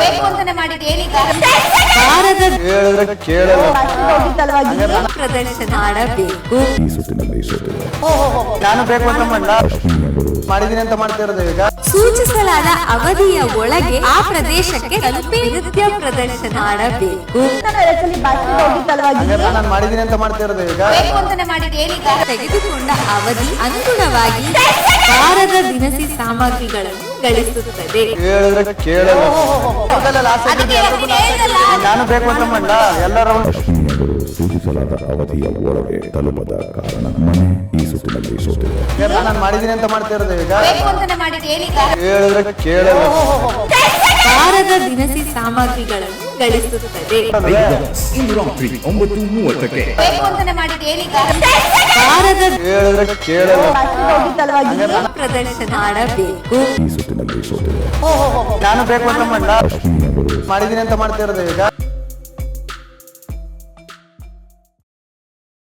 ಬೇಕು ಅಂತಾನೆ ಮಾಡಿದ್ದು ಏನೀಗ ಪ್ರದರ್ಶನ ಮಾಡಬೇಕು. ಈ ಸುತ್ತಿನಲ್ಲಿ ಸೋತಿದೆ. ನಾನು ಬೇಕು ಅಂತ ಮಾಡಿದೀನಿ ಅಂತ ಮಾಡ್ತಾ ಇರೋದು ಈಗ. ಸೂಚಿಸಲಾದ ಅವಧಿಯ ಒಳಗೆ ಆ ಪ್ರದೇಶಕ್ಕೆ ತಲುಪಿ ನೃತ್ಯ ಪ್ರದರ್ಶನ ಮಾಡಬೇಕು. ನಾನು ಮಾಡಿದೀನಿ ಅಂತ ಮಾಡ್ತಾ ಇರೋದು ಈಗ. ಬೇಕು ಅಂತಾನೆ ಮಾಡಿದ್ದು ಏನೀಗ ತೆಗೆದುಕೊಂಡ ಅವಧಿ ಅನುಗುಣವಾಗಿ ವಾರದ ದಿನಸಿ ಸಾಮಗ್ರಿಗಳನ್ನು ಗಳಿಸುತ್ತದೆ. ನಾನು ಬೇಕು ಅಂತ ಮಾಡ ಎಲ್ಲರೂ ಅಶ್ವಿನಿಯವರು ಸೂಚಿಸಲಾದ ಅವಧಿಯ ಒಳಗೆ ತಲುಪದ ಕಾರಣ ಮನೆ ಈ ಸುತ್ತಿನಲ್ಲಿ ಸೋತಿದೆ. ನಾನು ಮಾಡಿದೀನಿ ಅಂತ ಮಾಡ್ತಾ ಇರೋದು ಈಗ. ಬೇಕು ಅಂತಾನೆ ಮಾಡಿದ್ದು ಏನೀಗ ಕೇಳಲ್ಲ ವಾರದ ದಿನಸಿ ಸಾಮಗ್ರಿಗಳನ್ನು ಗಳಿಸುತ್ತದೆ. ಇಂದು ರಾತ್ರಿ 9:30ಕ್ಕೆ ಬೇಕು ಅಂತಾನೆ ಮಾಡಿದ್ದು ಏನೀಗ ವಾರದ ಪ್ರದರ್ಶನ ಮಾಡಬೇಕು. ಈ ಸುತ್ತಿನಲ್ಲಿ ಸೋತಿದೆ. ನಾನು ಬೇಕು ಅಂತ ಅಶ್ವಿನಿಯವರು ಮಾಡಿದೀನಿ ಅಂತ ಮಾಡ್ತಾ ಇರೋದು ಈಗ.